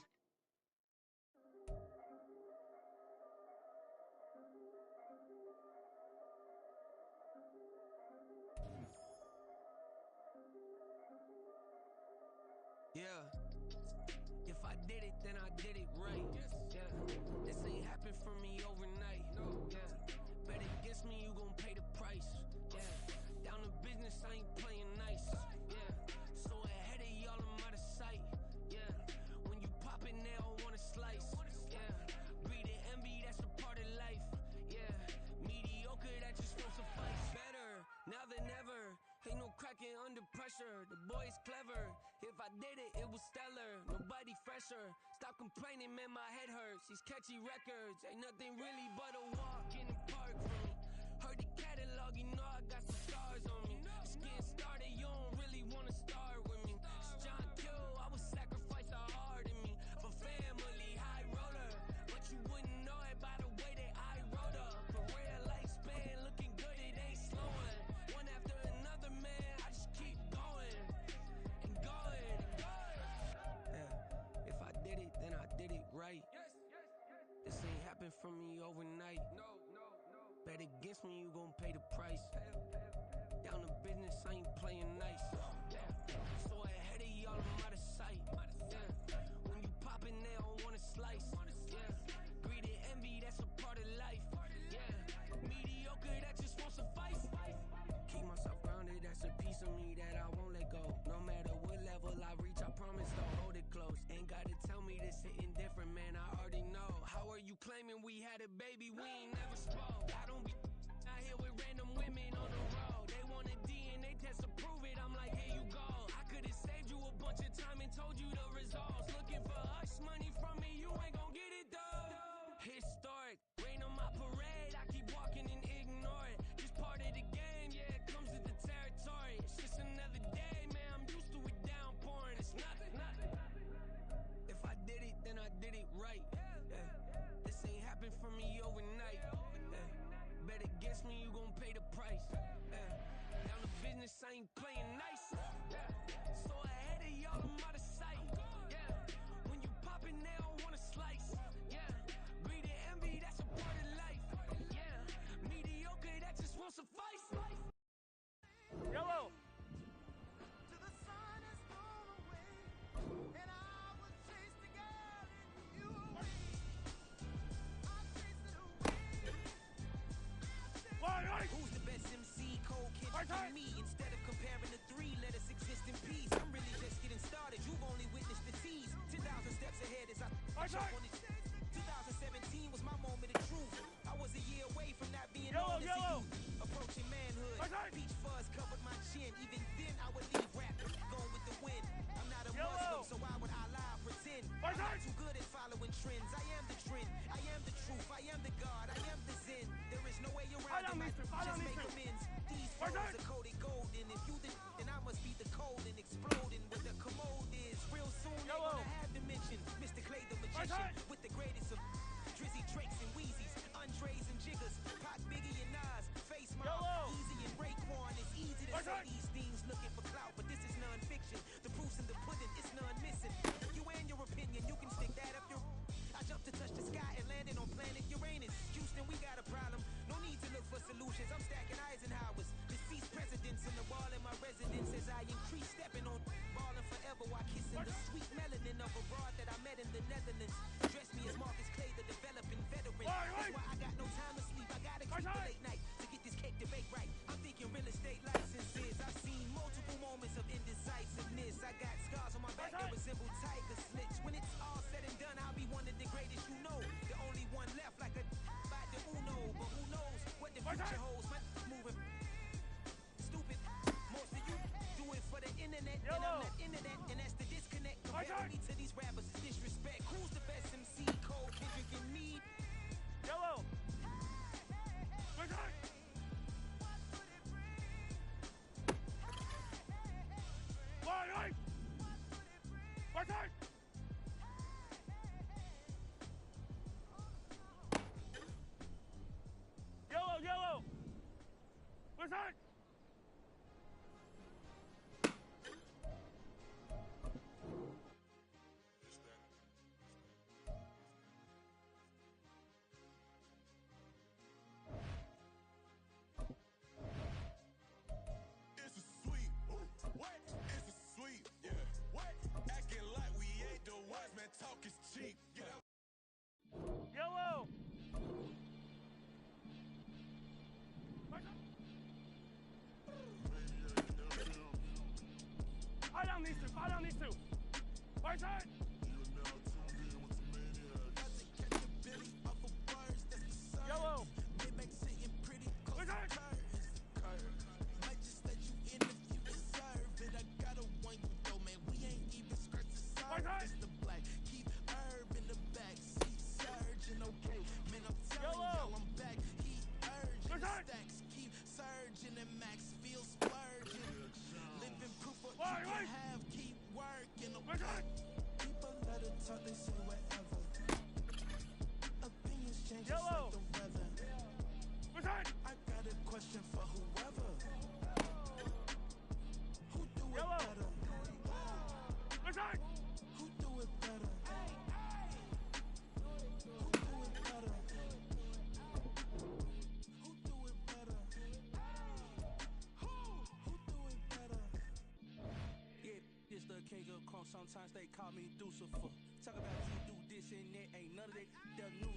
Yeah, if I did it, then I did it right. Yeah, this ain't happened for me overnight. Yeah, bet against me, you gon' pay the price. Yeah, down to business, I ain't playing nice. Yeah, so ahead of y'all, I'm out of sight. Yeah, when you pop it, they don't wanna slice. Yeah, greed and envy, that's a part of life. Yeah, mediocre, that just won't suffice. Better now than ever. Ain't no cracking under pressure. The boy's clever. If I did it, it was stellar. Nobody fresher. Stop complaining, man, my head hurts. These catchy records ain't nothing really but a walk in the park for me. Heard the catalog, you know I got some stars on me. Just getting started, you don't really wanna start with me. It's John Kill, I would sacrifice a heart in me for family, high roller. But you wouldn't know it by the way that I wrote up. Career lifespan looking good, it ain't slowing. One after another, man, I just keep going and going and going. Yeah, if I did it, then I did it right. This ain't happened for me overnight. No. Bet against me, you gon' pay the price. Down to business, I ain't playing nice. Yeah, so ahead of y'all, I'm out of sight. Yeah, when you poppin', they don't wanna slice. Yeah, greed and envy, that's a part of life. Yeah, mediocre, that just won't suffice. Keep myself grounded, that's a piece of me that I won't let go. No matter what level I reach, I promise to hold it close. Ain't gotta tell me this hitting different, man, I already know. How are you claiming we had a baby, we ain't never spoke? I don't be out here with random women on the road. They want a DNA test to prove it, I'm like, here you go. I could've saved you a bunch of time and told you the results. Looking for hush money from me, you ain't gon' get it though. Historic, rain on my parade, I keep walking and ignore it. Just part of the game, yeah, it comes with the territory. It's just another day, man, I'm used to it downpouring. It's nothing. If I did it, then I did it right. Yeah. This ain't happened for me overnight. Yeah. Bet against me, you gon' pay the price. Yeah. Down to business, I ain't playing nice. Yeah. So ahead of y'all, I'm out of sight. Yeah. When you poppin', they don't wanna slice. Yeah. Greed and envy, that's a part of life. Yeah. Mediocre, that just won't suffice. Yellow. To the sun has gone away, and I will chase the girl and you away. I chase it away. Who's the best MC? Cole Kitchen for me. Instead of comparing the three, let us exist in peace. I'm really just getting started. You've only witnessed the tease. 10,000 steps ahead as I jump on this. 2017 was my moment of truth. I was a year away from not being known as a youth. Approaching manhood. Peach fuzz covered my chin. Even then I would leave rap going with the wind. I'm not a Muslim, so why would I lie or pretend? I'm not too good at following trends. I am the trend. I am the truth. I am the God. I am the Zen. There is no way around it. Just make amends. These flows are coated golden. If you then I must be the cold and exploding. What the commode is. Real soon they gonna have to mention Mr. session with the greatest of Drizzy, Drakes, and Wheezies, Andres and Jiggers, Pac, Biggie, and Nas, Face Mob, Easy and Raekwon. It's easy to say these things looking for clout, but this is non-fiction. The proof's in the pudding, it's none missing. You and your opinion, you can stick that up your... I jumped to touch the sky and landed on planet Uranus. Houston, we got a problem. No need to look for solutions. I'm stacking Eisenhowers. Deceased presidents in the wall in my residence as I increase stepping on balling forever while kissing the sweet melanin of a broad that I met in the Netherlands. Dress me as Marcus Clay, the developing veteran. That's why I got no time to sleep. I gotta keep the late night to get this cake debate right. I'm thinking real estate licenses. I've seen multiple moments of indecisiveness. I got scars on my back that resemble tiger slits. When it's all said and done, I'll be one of the greatest you know. The only one left like a by the Uno. But who knows what the future holds. My moving stupid. Most of you do it for the internet, and I'm not into that, and that's the disconnect. Comparing me to these rappers is disrespect. Who's the best MC? Cole, Kendrick, and me? Yellow. Yellow. What's that? It's a sweet. What? It's a sweet. Yeah. What? Acting like we ain't the ones, man. Talk is cheap. Get out. Yellow. Fight on these two. Fight on these two. Right side. Yellow. Right side. Might just let you in if you deserve it. I got a one you though, man. We ain't even scratched the surface. The black keep herb in the back seat surging. Okay, man, I'm telling y'all I'm back. He urging the stacks keep surging and max feel splurging. Living proof of you can have, keep working. Okay, people let it talk, they say whatever. Opinions change just like the weather. I got a question for whoever. Who do it better? Who do it better? Who do it better? Who do it better? Who do it better? Yeah, it's the king of crunk. Sometimes they call me Lucifer. Talk about you do this and that. Ain't none of that. The new